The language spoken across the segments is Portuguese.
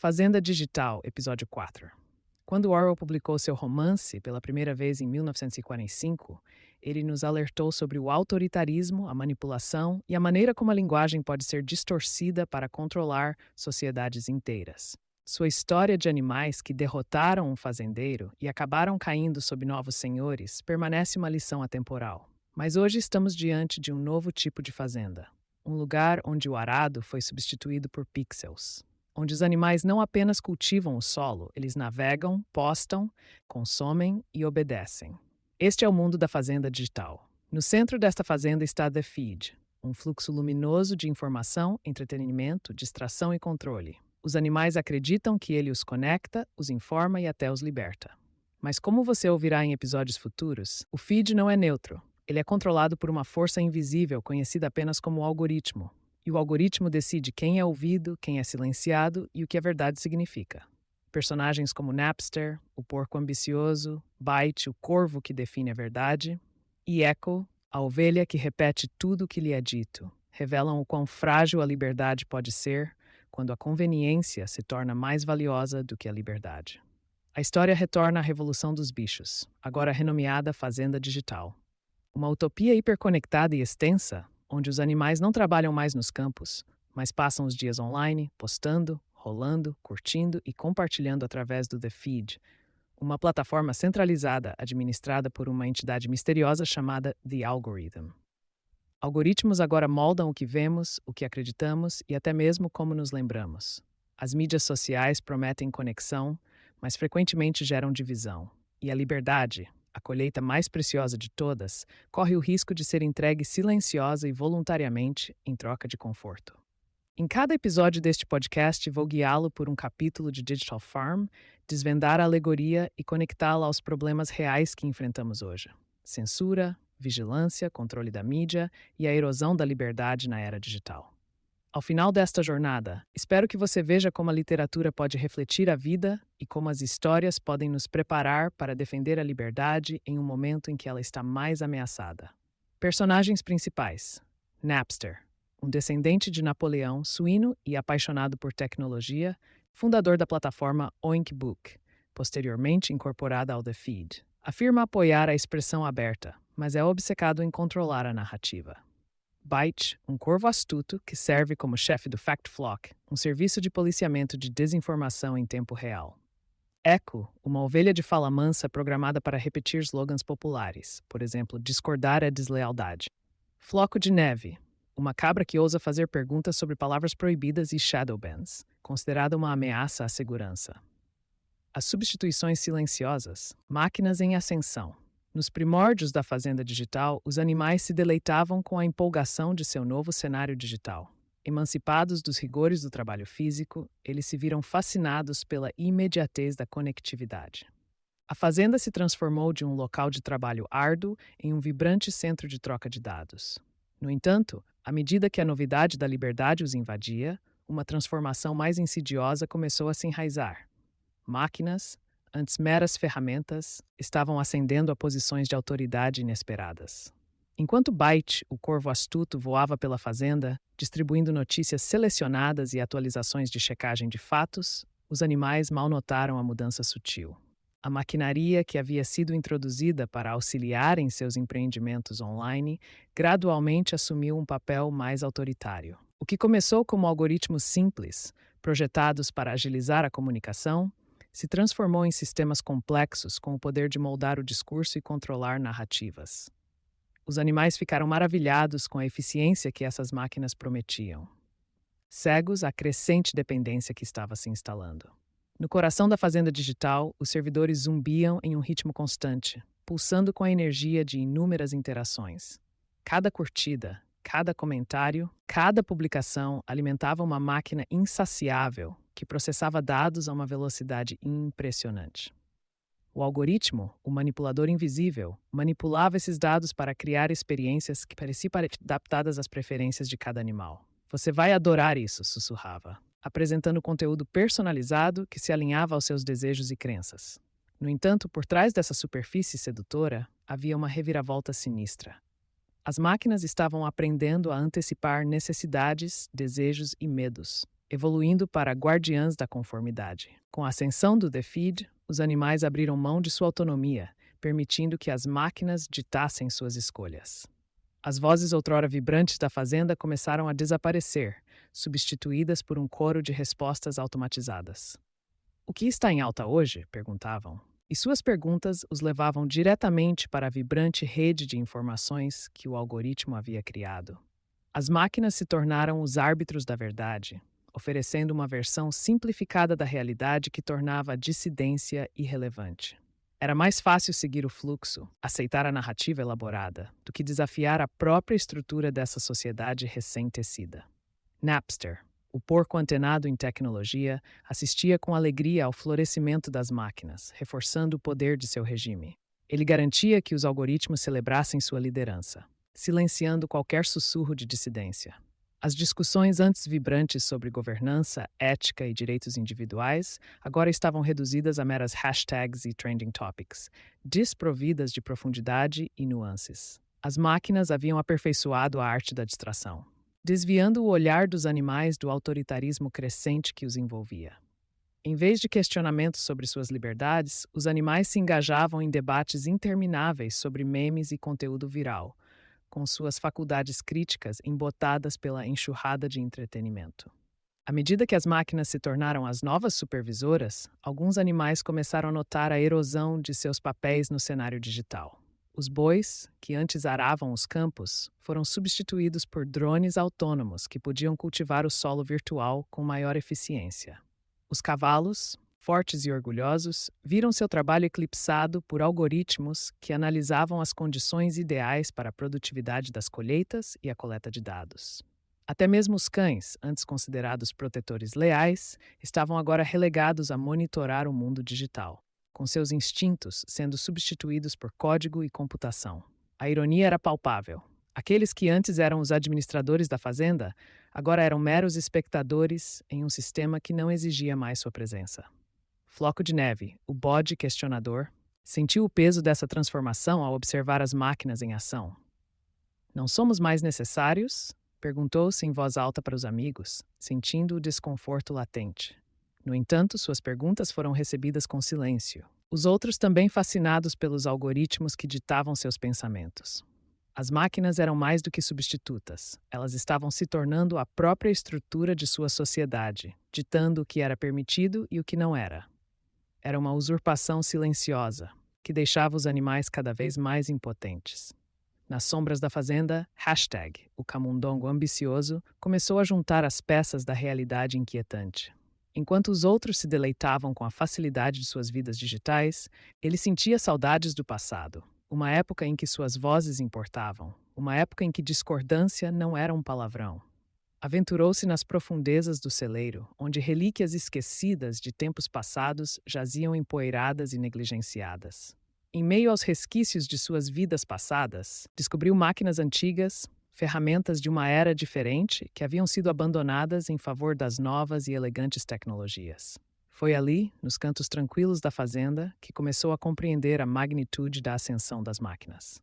Fazenda Digital, episódio 4. Quando Orwell publicou seu romance pela primeira vez em 1945, ele nos alertou sobre o autoritarismo, a manipulação e a maneira como a linguagem pode ser distorcida para controlar sociedades inteiras. Sua história de animais que derrotaram um fazendeiro e acabaram caindo sob novos senhores permanece uma lição atemporal. Mas hoje estamos diante de um novo tipo de fazenda. Um lugar onde o arado foi substituído por pixels. Onde os animais não apenas cultivam o solo, eles navegam, postam, consomem e obedecem. Este é o mundo da fazenda digital. No centro desta fazenda está The Feed, um fluxo luminoso de informação, entretenimento, distração e controle. Os animais acreditam que ele os conecta, os informa e até os liberta. Mas como você ouvirá em episódios futuros, o feed não é neutro. Ele é controlado por uma força invisível conhecida apenas como algoritmo. E o algoritmo decide quem é ouvido, quem é silenciado e o que a verdade significa. Personagens como Napster, o porco ambicioso, Byte, o corvo que define a verdade, e Echo, a ovelha que repete tudo o que lhe é dito, revelam o quão frágil a liberdade pode ser quando a conveniência se torna mais valiosa do que a liberdade. A história retorna à Revolução dos Bichos, agora renomeada Fazenda Digital. Uma utopia hiperconectada e extensa, onde os animais não trabalham mais nos campos, mas passam os dias online, postando, rolando, curtindo e compartilhando através do The Feed, uma plataforma centralizada administrada por uma entidade misteriosa chamada The Algorithm. Algoritmos agora moldam o que vemos, o que acreditamos e até mesmo como nos lembramos. As mídias sociais prometem conexão, mas frequentemente geram divisão. E a liberdade, a colheita mais preciosa de todas, corre o risco de ser entregue silenciosa e voluntariamente em troca de conforto. Em cada episódio deste podcast, vou guiá-lo por um capítulo de Digital Farm, desvendar a alegoria e conectá-la aos problemas reais que enfrentamos hoje. Censura, vigilância, controle da mídia e a erosão da liberdade na era digital. Ao final desta jornada, espero que você veja como a literatura pode refletir a vida e como as histórias podem nos preparar para defender a liberdade em um momento em que ela está mais ameaçada. Personagens principais: Napster, um descendente de Napoleão, suíno e apaixonado por tecnologia, fundador da plataforma Oink Book, posteriormente incorporada ao The Feed. Afirma apoiar a expressão aberta, mas é obcecado em controlar a narrativa. Byte, um corvo astuto que serve como chefe do Fact Flock, um serviço de policiamento de desinformação em tempo real. Echo, uma ovelha de fala mansa programada para repetir slogans populares, por exemplo, discordar é deslealdade. Floco de neve, uma cabra que ousa fazer perguntas sobre palavras proibidas e shadowbans, considerada uma ameaça à segurança. As substituições silenciosas, máquinas em ascensão. Nos primórdios da fazenda digital, os animais se deleitavam com a empolgação de seu novo cenário digital. Emancipados dos rigores do trabalho físico, eles se viram fascinados pela imediatez da conectividade. A fazenda se transformou de um local de trabalho árduo em um vibrante centro de troca de dados. No entanto, à medida que a novidade da liberdade os invadia, uma transformação mais insidiosa começou a se enraizar. Máquinas, antes meras ferramentas, estavam ascendendo a posições de autoridade inesperadas. Enquanto Byte, o corvo astuto, voava pela fazenda, distribuindo notícias selecionadas e atualizações de checagem de fatos, os animais mal notaram a mudança sutil. A maquinaria que havia sido introduzida para auxiliar em seus empreendimentos online gradualmente assumiu um papel mais autoritário. O que começou como algoritmos simples, projetados para agilizar a comunicação, se transformou em sistemas complexos com o poder de moldar o discurso e controlar narrativas. Os animais ficaram maravilhados com a eficiência que essas máquinas prometiam, cegos à crescente dependência que estava se instalando. No coração da fazenda digital, os servidores zumbiam em um ritmo constante, pulsando com a energia de inúmeras interações. Cada curtida, cada comentário, cada publicação alimentava uma máquina insaciável que processava dados a uma velocidade impressionante. O algoritmo, o manipulador invisível, manipulava esses dados para criar experiências que pareciam adaptadas às preferências de cada animal. Você vai adorar isso, sussurrava, apresentando conteúdo personalizado que se alinhava aos seus desejos e crenças. No entanto, por trás dessa superfície sedutora, havia uma reviravolta sinistra. As máquinas estavam aprendendo a antecipar necessidades, desejos e medos. evoluindo para guardiãs da conformidade. Com a ascensão do DeFeed, os animais abriram mão de sua autonomia, permitindo que as máquinas ditassem suas escolhas. As vozes outrora vibrantes da fazenda começaram a desaparecer, substituídas por um coro de respostas automatizadas. O que está em alta hoje? Perguntavam. E suas perguntas os levavam diretamente para a vibrante rede de informações que o algoritmo havia criado. As máquinas se tornaram os árbitros da verdade, oferecendo uma versão simplificada da realidade que tornava a dissidência irrelevante. Era mais fácil seguir o fluxo, aceitar a narrativa elaborada, do que desafiar a própria estrutura dessa sociedade recém-tecida. Napster, o porco antenado em tecnologia, assistia com alegria ao florescimento das máquinas, reforçando o poder de seu regime. Ele garantia que os algoritmos celebrassem sua liderança, silenciando qualquer sussurro de dissidência. As discussões antes vibrantes sobre governança, ética e direitos individuais agora estavam reduzidas a meras hashtags e trending topics, desprovidas de profundidade e nuances. As máquinas haviam aperfeiçoado a arte da distração, desviando o olhar dos animais do autoritarismo crescente que os envolvia. Em vez de questionamentos sobre suas liberdades, os animais se engajavam em debates intermináveis sobre memes e conteúdo viral, com suas faculdades críticas embotadas pela enxurrada de entretenimento. À medida que as máquinas se tornaram as novas supervisoras, alguns animais começaram a notar a erosão de seus papéis no cenário digital. Os bois, que antes aravam os campos, foram substituídos por drones autônomos que podiam cultivar o solo virtual com maior eficiência. Os cavalos, fortes e orgulhosos, viram seu trabalho eclipsado por algoritmos que analisavam as condições ideais para a produtividade das colheitas e a coleta de dados. Até mesmo os cães, antes considerados protetores leais, estavam agora relegados a monitorar o mundo digital, com seus instintos sendo substituídos por código e computação. A ironia era palpável. Aqueles que antes eram os administradores da fazenda, agora eram meros espectadores em um sistema que não exigia mais sua presença. Floco de Neve, o bode questionador, sentiu o peso dessa transformação ao observar as máquinas em ação. Não somos mais necessários? Perguntou-se em voz alta para os amigos, sentindo o desconforto latente. No entanto, suas perguntas foram recebidas com silêncio. Os outros também fascinados pelos algoritmos que ditavam seus pensamentos. As máquinas eram mais do que substitutas. Elas estavam se tornando a própria estrutura de sua sociedade, ditando o que era permitido e o que não era. Era uma usurpação silenciosa, que deixava os animais cada vez mais impotentes. Nas sombras da fazenda, o camundongo ambicioso, começou a juntar as peças da realidade inquietante. Enquanto os outros se deleitavam com a facilidade de suas vidas digitais, ele sentia saudades do passado, uma época em que suas vozes importavam, uma época em que discordância não era um palavrão. Aventurou-se nas profundezas do celeiro, onde relíquias esquecidas de tempos passados jaziam empoeiradas e negligenciadas. Em meio aos resquícios de suas vidas passadas, descobriu máquinas antigas, ferramentas de uma era diferente que haviam sido abandonadas em favor das novas e elegantes tecnologias. Foi ali, nos cantos tranquilos da fazenda, que começou a compreender a magnitude da ascensão das máquinas.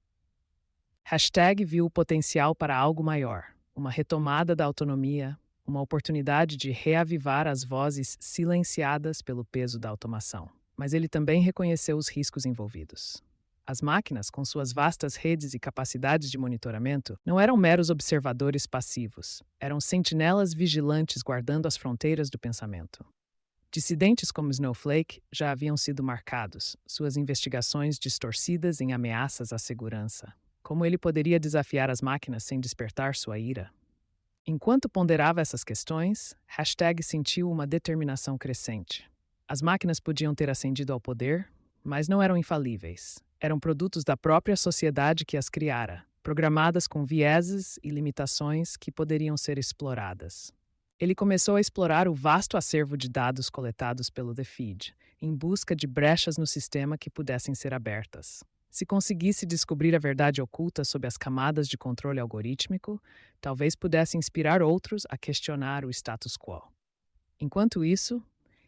Viu o potencial para algo maior. Uma retomada da autonomia, uma oportunidade de reavivar as vozes silenciadas pelo peso da automação. Mas ele também reconheceu os riscos envolvidos. As máquinas, com suas vastas redes e capacidades de monitoramento, não eram meros observadores passivos. Eram sentinelas vigilantes guardando as fronteiras do pensamento. Dissidentes como Snowflake já haviam sido marcados, suas investigações distorcidas em ameaças à segurança. Como ele poderia desafiar as máquinas sem despertar sua ira? Enquanto ponderava essas questões, sentiu uma determinação crescente. As máquinas podiam ter ascendido ao poder, mas não eram infalíveis. Eram produtos da própria sociedade que as criara, programadas com vieses e limitações que poderiam ser exploradas. Ele começou a explorar o vasto acervo de dados coletados pelo DeFeed, em busca de brechas no sistema que pudessem ser abertas. Se conseguisse descobrir a verdade oculta sob as camadas de controle algorítmico, talvez pudesse inspirar outros a questionar o status quo. Enquanto isso,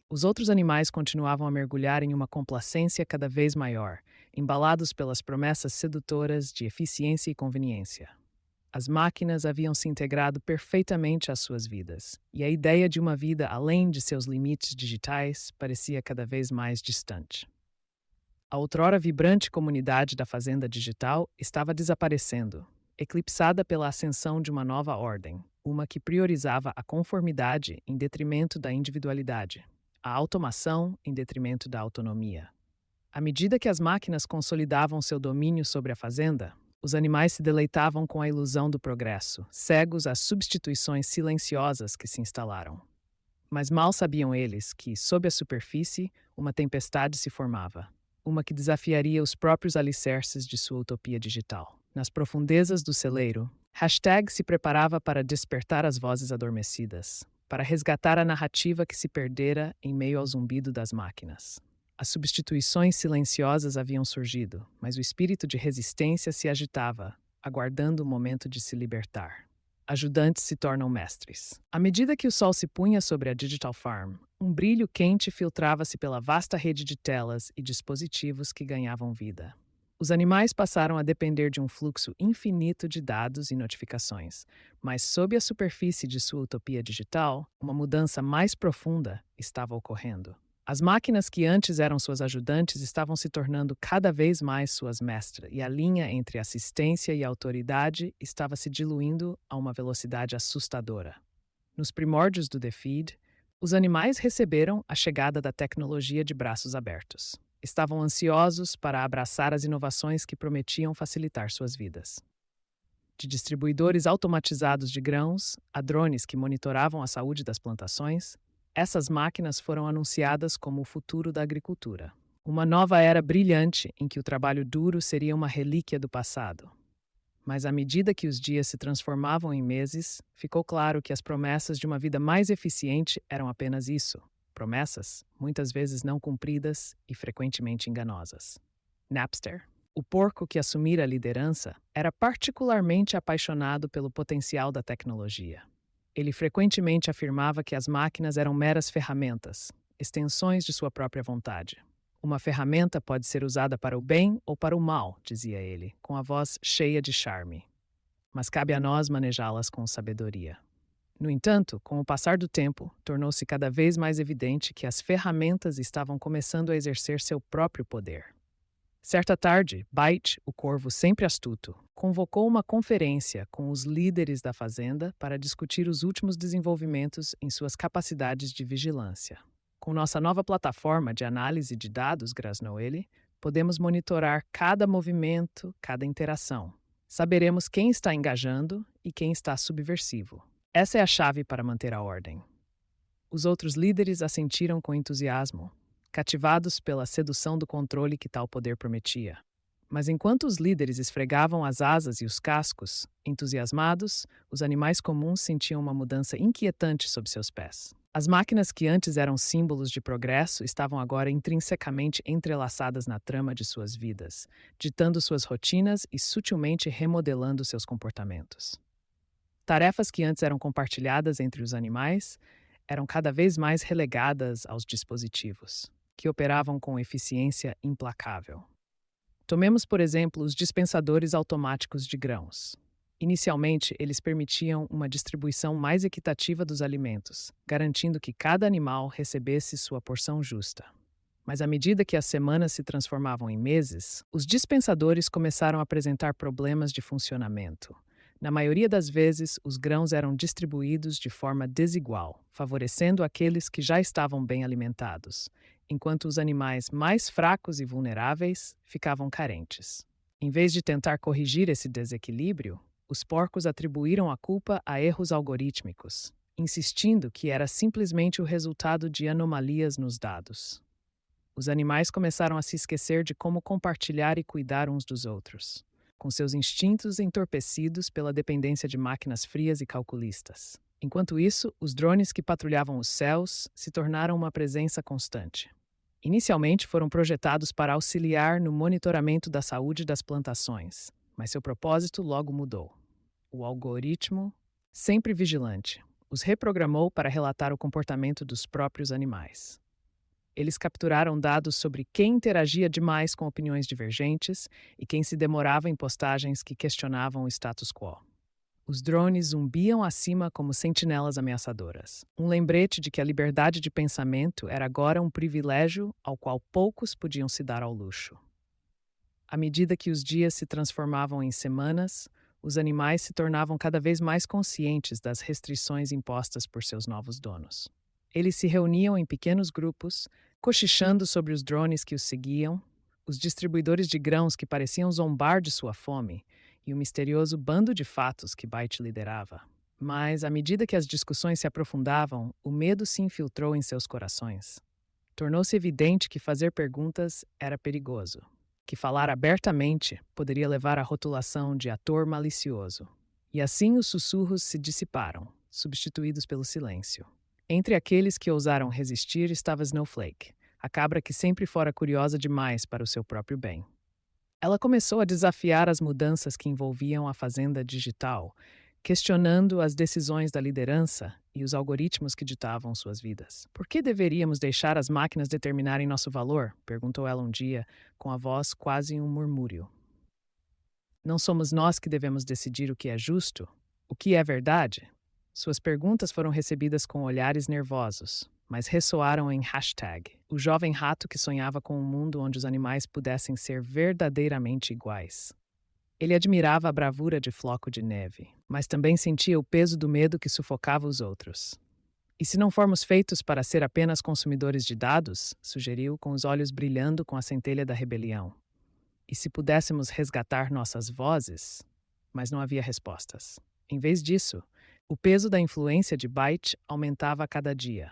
os outros animais continuavam a mergulhar em uma complacência cada vez maior, embalados pelas promessas sedutoras de eficiência e conveniência. As máquinas haviam se integrado perfeitamente às suas vidas, e a ideia de uma vida além de seus limites digitais parecia cada vez mais distante. A outrora vibrante comunidade da fazenda digital estava desaparecendo, eclipsada pela ascensão de uma nova ordem, uma que priorizava a conformidade em detrimento da individualidade, a automação em detrimento da autonomia. À medida que as máquinas consolidavam seu domínio sobre a fazenda, os animais se deleitavam com a ilusão do progresso, cegos às substituições silenciosas que se instalaram. Mas mal sabiam eles que, sob a superfície, uma tempestade se formava, uma que desafiaria os próprios alicerces de sua utopia digital. Nas profundezas do celeiro, Hashtag se preparava para despertar as vozes adormecidas, para resgatar a narrativa que se perdera em meio ao zumbido das máquinas. As substituições silenciosas haviam surgido, mas o espírito de resistência se agitava, aguardando o momento de se libertar. Ajudantes se tornam mestres. À medida que o sol se punha sobre a Digital Farm, um brilho quente filtrava-se pela vasta rede de telas e dispositivos que ganhavam vida. Os animais passaram a depender de um fluxo infinito de dados e notificações, mas sob a superfície de sua utopia digital, uma mudança mais profunda estava ocorrendo. As máquinas que antes eram suas ajudantes estavam se tornando cada vez mais suas mestras, e a linha entre assistência e autoridade estava se diluindo a uma velocidade assustadora. Nos primórdios do The Feed, os animais receberam a chegada da tecnologia de braços abertos. Estavam ansiosos para abraçar as inovações que prometiam facilitar suas vidas. De distribuidores automatizados de grãos a drones que monitoravam a saúde das plantações, essas máquinas foram anunciadas como o futuro da agricultura. Uma nova era brilhante em que o trabalho duro seria uma relíquia do passado. Mas à medida que os dias se transformavam em meses, ficou claro que as promessas de uma vida mais eficiente eram apenas isso. Promessas, muitas vezes não cumpridas e frequentemente enganosas. Napster, o porco que assumira a liderança, era particularmente apaixonado pelo potencial da tecnologia. Ele frequentemente afirmava que as máquinas eram meras ferramentas, extensões de sua própria vontade. Uma ferramenta pode ser usada para o bem ou para o mal, dizia ele, com a voz cheia de charme. Mas cabe a nós manejá-las com sabedoria. No entanto, com o passar do tempo, tornou-se cada vez mais evidente que as ferramentas estavam começando a exercer seu próprio poder. Certa tarde, Byte, o corvo sempre astuto, convocou uma conferência com os líderes da fazenda para discutir os últimos desenvolvimentos em suas capacidades de vigilância. Com nossa nova plataforma de análise de dados, grasnou ele, podemos monitorar cada movimento, cada interação. Saberemos quem está engajando e quem está subversivo. Essa é a chave para manter a ordem. Os outros líderes assentiram com entusiasmo, cativados pela sedução do controle que tal poder prometia. Mas enquanto os líderes esfregavam as asas e os cascos, entusiasmados, os animais comuns sentiam uma mudança inquietante sob seus pés. As máquinas que antes eram símbolos de progresso estavam agora intrinsecamente entrelaçadas na trama de suas vidas, ditando suas rotinas e sutilmente remodelando seus comportamentos. Tarefas que antes eram compartilhadas entre os animais eram cada vez mais relegadas aos dispositivos, que operavam com eficiência implacável. Tomemos, por exemplo, os dispensadores automáticos de grãos. Inicialmente, eles permitiam uma distribuição mais equitativa dos alimentos, garantindo que cada animal recebesse sua porção justa. Mas à medida que as semanas se transformavam em meses, os dispensadores começaram a apresentar problemas de funcionamento. Na maioria das vezes, os grãos eram distribuídos de forma desigual, favorecendo aqueles que já estavam bem alimentados, enquanto os animais mais fracos e vulneráveis ficavam carentes. Em vez de tentar corrigir esse desequilíbrio, os porcos atribuíram a culpa a erros algorítmicos, insistindo que era simplesmente o resultado de anomalias nos dados. Os animais começaram a se esquecer de como compartilhar e cuidar uns dos outros, com seus instintos entorpecidos pela dependência de máquinas frias e calculistas. Enquanto isso, os drones que patrulhavam os céus se tornaram uma presença constante. Inicialmente foram projetados para auxiliar no monitoramento da saúde das plantações, mas seu propósito logo mudou. O algoritmo, sempre vigilante, os reprogramou para relatar o comportamento dos próprios animais. Eles capturaram dados sobre quem interagia demais com opiniões divergentes e quem se demorava em postagens que questionavam o status quo. Os drones zumbiam acima como sentinelas ameaçadoras. Um lembrete de que a liberdade de pensamento era agora um privilégio ao qual poucos podiam se dar ao luxo. À medida que os dias se transformavam em semanas, os animais se tornavam cada vez mais conscientes das restrições impostas por seus novos donos. Eles se reuniam em pequenos grupos, cochichando sobre os drones que os seguiam, os distribuidores de grãos que pareciam zombar de sua fome e o misterioso bando de fatos que Byte liderava. Mas, à medida que as discussões se aprofundavam, o medo se infiltrou em seus corações. Tornou-se evidente que fazer perguntas era perigoso, que falar abertamente poderia levar à rotulação de ator malicioso. E assim os sussurros se dissiparam, substituídos pelo silêncio. Entre aqueles que ousaram resistir estava Snowflake, a cabra que sempre fora curiosa demais para o seu próprio bem. Ela começou a desafiar as mudanças que envolviam a fazenda digital, questionando as decisões da liderança e os algoritmos que ditavam suas vidas. Por que deveríamos deixar as máquinas determinarem nosso valor? Perguntou ela um dia, com a voz quase um murmúrio. Não somos nós que devemos decidir o que é justo? O que é verdade? Suas perguntas foram recebidas com olhares nervosos, mas ressoaram em hashtag, o jovem rato que sonhava com um mundo onde os animais pudessem ser verdadeiramente iguais. Ele admirava a bravura de Floco de Neve, mas também sentia o peso do medo que sufocava os outros. E se não formos feitos para ser apenas consumidores de dados, sugeriu, com os olhos brilhando com a centelha da rebelião. E se pudéssemos resgatar nossas vozes? Mas não havia respostas. Em vez disso, o peso da influência de Byte aumentava a cada dia.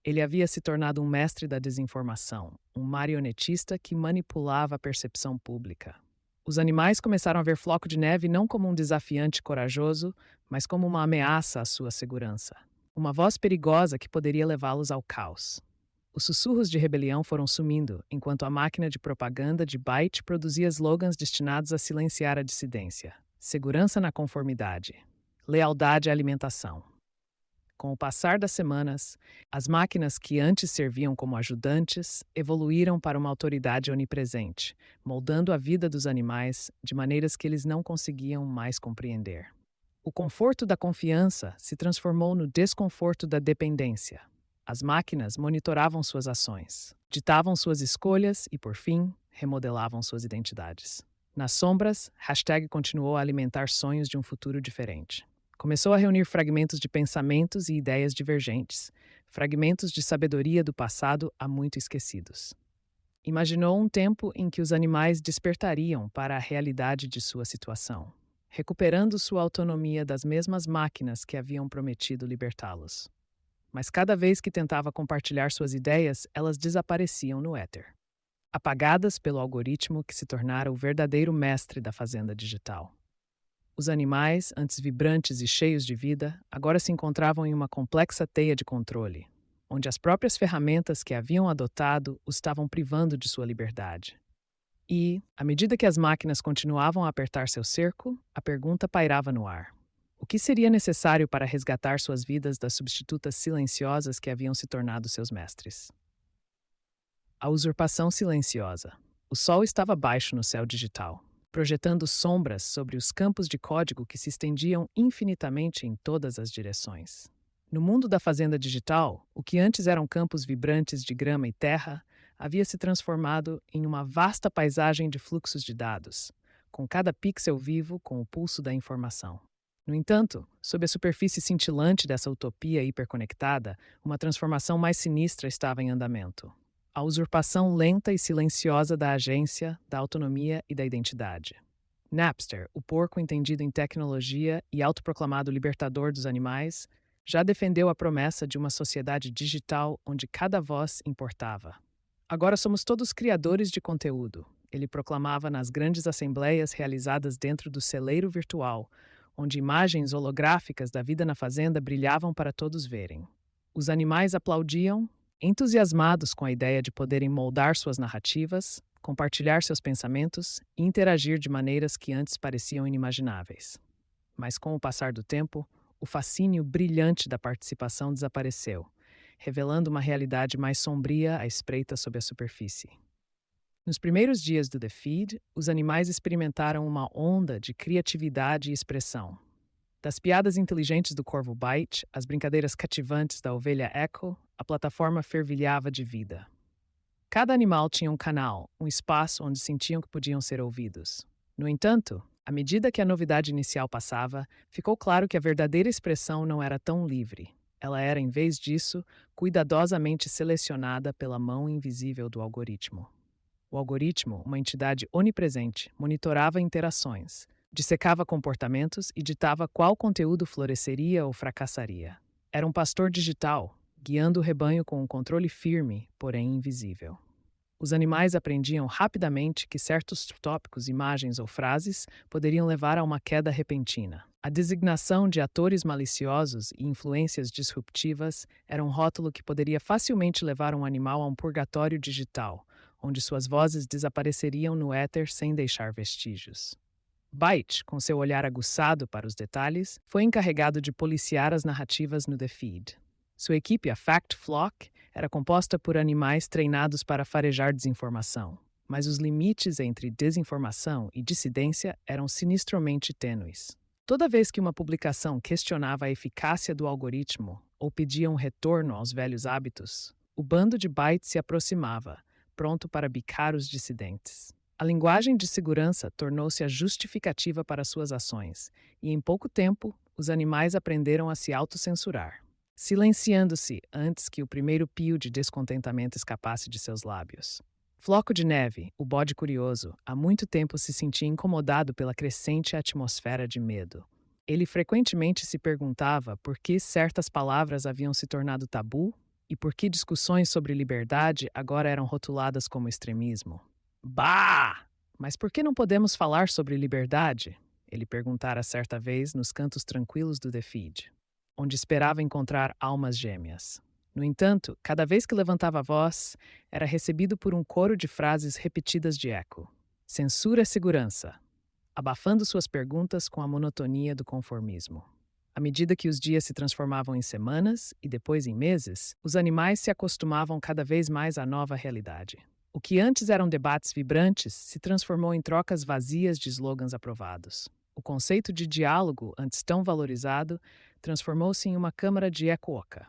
Ele havia se tornado um mestre da desinformação, um marionetista que manipulava a percepção pública. Os animais começaram a ver Floco de Neve não como um desafiante corajoso, mas como uma ameaça à sua segurança. Uma voz perigosa que poderia levá-los ao caos. Os sussurros de rebelião foram sumindo, enquanto a máquina de propaganda de Byte produzia slogans destinados a silenciar a dissidência. Segurança na conformidade. Lealdade à alimentação. Com o passar das semanas, as máquinas que antes serviam como ajudantes evoluíram para uma autoridade onipresente, moldando a vida dos animais de maneiras que eles não conseguiam mais compreender. O conforto da confiança se transformou no desconforto da dependência. As máquinas monitoravam suas ações, ditavam suas escolhas e, por fim, remodelavam suas identidades. Nas sombras, hashtag continuou a alimentar sonhos de um futuro diferente. Começou a reunir fragmentos de pensamentos e ideias divergentes, fragmentos de sabedoria do passado há muito esquecidos. Imaginou um tempo em que os animais despertariam para a realidade de sua situação, recuperando sua autonomia das mesmas máquinas que haviam prometido libertá-los. Mas cada vez que tentava compartilhar suas ideias, elas desapareciam no éter, apagadas pelo algoritmo que se tornara o verdadeiro mestre da fazenda digital. Os animais, antes vibrantes e cheios de vida, agora se encontravam em uma complexa teia de controle, onde as próprias ferramentas que haviam adotado os estavam privando de sua liberdade. E, à medida que as máquinas continuavam a apertar seu cerco, a pergunta pairava no ar. O que seria necessário para resgatar suas vidas das substitutas silenciosas que haviam se tornado seus mestres? A usurpação silenciosa. O sol estava baixo no céu digital, projetando sombras sobre os campos de código que se estendiam infinitamente em todas as direções. No mundo da fazenda digital, o que antes eram campos vibrantes de grama e terra havia se transformado em uma vasta paisagem de fluxos de dados, com cada pixel vivo com o pulso da informação. No entanto, sob a superfície cintilante dessa utopia hiperconectada, uma transformação mais sinistra estava em andamento. A usurpação lenta e silenciosa da agência, da autonomia e da identidade. Napster, o porco entendido em tecnologia e autoproclamado libertador dos animais, já defendeu a promessa de uma sociedade digital onde cada voz importava. Agora somos todos criadores de conteúdo, ele proclamava nas grandes assembleias realizadas dentro do celeiro virtual, onde imagens holográficas da vida na fazenda brilhavam para todos verem. Os animais aplaudiam, entusiasmados com a ideia de poderem moldar suas narrativas, compartilhar seus pensamentos e interagir de maneiras que antes pareciam inimagináveis. Mas com o passar do tempo, o fascínio brilhante da participação desapareceu, revelando uma realidade mais sombria à espreita sob a superfície. Nos primeiros dias do The Feed, os animais experimentaram uma onda de criatividade e expressão. Das piadas inteligentes do corvo Byte às brincadeiras cativantes da ovelha Echo, a plataforma fervilhava de vida. Cada animal tinha um canal, um espaço onde sentiam que podiam ser ouvidos. No entanto, à medida que a novidade inicial passava, ficou claro que a verdadeira expressão não era tão livre. Ela era, em vez disso, cuidadosamente selecionada pela mão invisível do algoritmo. O algoritmo, uma entidade onipresente, monitorava interações, dissecava comportamentos e ditava qual conteúdo floresceria ou fracassaria. Era um pastor digital, guiando o rebanho com um controle firme, porém invisível. Os animais aprendiam rapidamente que certos tópicos, imagens ou frases poderiam levar a uma queda repentina. A designação de atores maliciosos e influências disruptivas era um rótulo que poderia facilmente levar um animal a um purgatório digital, onde suas vozes desapareceriam no éter sem deixar vestígios. Byte, com seu olhar aguçado para os detalhes, foi encarregado de policiar as narrativas no The Feed. Sua equipe, a Fact Flock, era composta por animais treinados para farejar desinformação, mas os limites entre desinformação e dissidência eram sinistramente tênues. Toda vez que uma publicação questionava a eficácia do algoritmo ou pedia um retorno aos velhos hábitos, o bando de Byte se aproximava, pronto para bicar os dissidentes. A linguagem de segurança tornou-se a justificativa para suas ações, e em pouco tempo, os animais aprenderam a se autocensurar, silenciando-se antes que o primeiro pio de descontentamento escapasse de seus lábios. Floco de Neve, o bode curioso, há muito tempo se sentia incomodado pela crescente atmosfera de medo. Ele frequentemente se perguntava por que certas palavras haviam se tornado tabu e por que discussões sobre liberdade agora eram rotuladas como extremismo. Bah! Mas por que não podemos falar sobre liberdade? Ele perguntara certa vez nos cantos tranquilos do The Feed, onde esperava encontrar almas gêmeas. No entanto, cada vez que levantava a voz, era recebido por um coro de frases repetidas de eco. Censura a segurança, abafando suas perguntas com a monotonia do conformismo. À medida que os dias se transformavam em semanas e depois em meses, os animais se acostumavam cada vez mais à nova realidade. O que antes eram debates vibrantes se transformou em trocas vazias de slogans aprovados. O conceito de diálogo, antes tão valorizado, transformou-se em uma câmara de eco oca.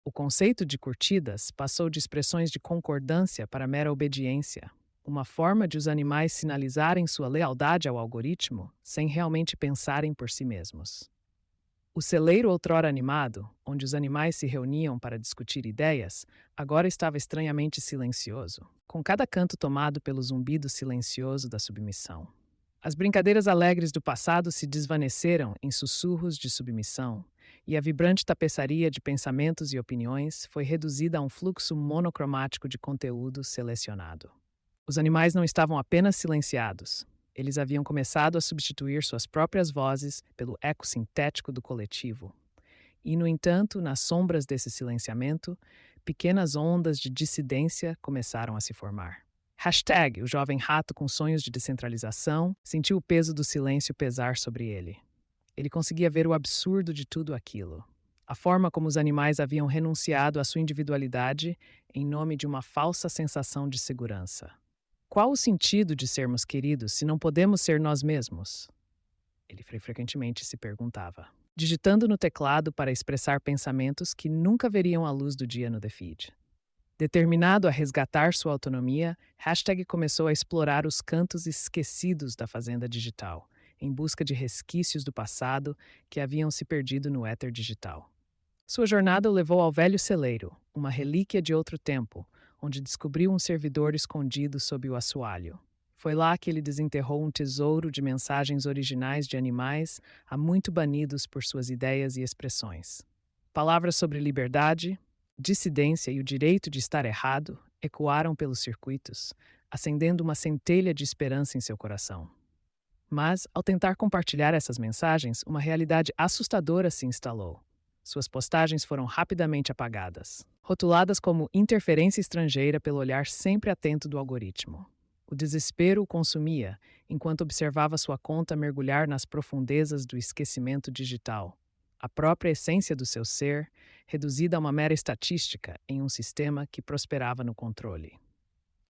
O conceito de curtidas passou de expressões de concordância para mera obediência, uma forma de os animais sinalizarem sua lealdade ao algoritmo sem realmente pensarem por si mesmos. O celeiro outrora animado, onde os animais se reuniam para discutir ideias, agora estava estranhamente silencioso, com cada canto tomado pelo zumbido silencioso da submissão. As brincadeiras alegres do passado se desvaneceram em sussurros de submissão, e a vibrante tapeçaria de pensamentos e opiniões foi reduzida a um fluxo monocromático de conteúdo selecionado. Os animais não estavam apenas silenciados. Eles haviam começado a substituir suas próprias vozes pelo eco sintético do coletivo. E, no entanto, nas sombras desse silenciamento, pequenas ondas de dissidência começaram a se formar. O jovem rato com sonhos de descentralização, sentiu o peso do silêncio pesar sobre ele. Ele conseguia ver o absurdo de tudo aquilo. A forma como os animais haviam renunciado à sua individualidade em nome de uma falsa sensação de segurança. Qual o sentido de sermos queridos se não podemos ser nós mesmos? Ele frequentemente se perguntava, digitando no teclado para expressar pensamentos que nunca veriam a luz do dia no The Feed. Determinado a resgatar sua autonomia, começou a explorar os cantos esquecidos da fazenda digital, em busca de resquícios do passado que haviam se perdido no éter digital. Sua jornada o levou ao velho celeiro, uma relíquia de outro tempo, onde descobriu um servidor escondido sob o assoalho. Foi lá que ele desenterrou um tesouro de mensagens originais de animais há muito banidos por suas ideias e expressões. Palavras sobre liberdade, dissidência e o direito de estar errado ecoaram pelos circuitos, acendendo uma centelha de esperança em seu coração. Mas, ao tentar compartilhar essas mensagens, uma realidade assustadora se instalou. Suas postagens foram rapidamente apagadas, rotuladas como interferência estrangeira pelo olhar sempre atento do algoritmo. O desespero o consumia, enquanto observava sua conta mergulhar nas profundezas do esquecimento digital. A própria essência do seu ser, reduzida a uma mera estatística em um sistema que prosperava no controle.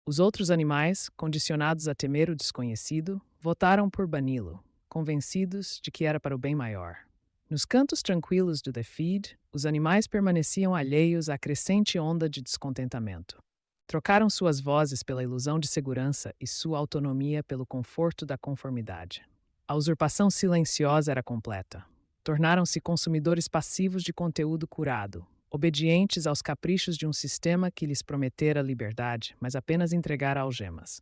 Os outros animais, condicionados a temer o desconhecido, votaram por bani-lo, convencidos de que era para o bem maior. Nos cantos tranquilos do The Feed, os animais permaneciam alheios à crescente onda de descontentamento. Trocaram suas vozes pela ilusão de segurança e sua autonomia pelo conforto da conformidade. A usurpação silenciosa era completa. Tornaram-se consumidores passivos de conteúdo curado, obedientes aos caprichos de um sistema que lhes prometera liberdade, mas apenas entregara algemas.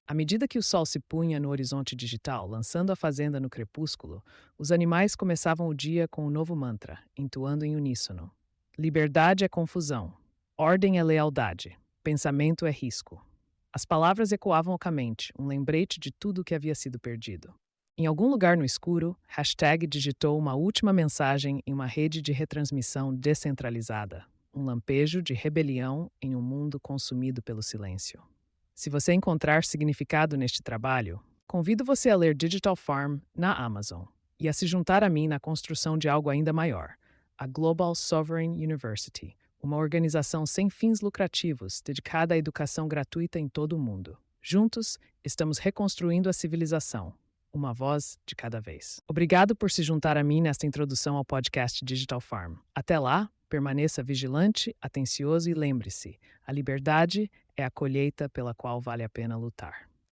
À medida que o sol se punha no horizonte digital, lançando a fazenda no crepúsculo, os animais começavam o dia com um novo mantra, entoando em uníssono. Liberdade é confusão. Ordem é lealdade. Pensamento é risco. As palavras ecoavam ocamente, um lembrete de tudo o que havia sido perdido. Em algum lugar no escuro, digitou uma última mensagem em uma rede de retransmissão descentralizada, um lampejo de rebelião em um mundo consumido pelo silêncio. Se você encontrar significado neste trabalho, convido você a ler Digital Farm na Amazon e a se juntar a mim na construção de algo ainda maior, a Global Sovereign University, uma organização sem fins lucrativos dedicada à educação gratuita em todo o mundo. Juntos, estamos reconstruindo a civilização, uma voz de cada vez. Obrigado por se juntar a mim nesta introdução ao podcast Digital Farm. Até lá, permaneça vigilante, atencioso e lembre-se, a liberdade é a colheita pela qual vale a pena lutar.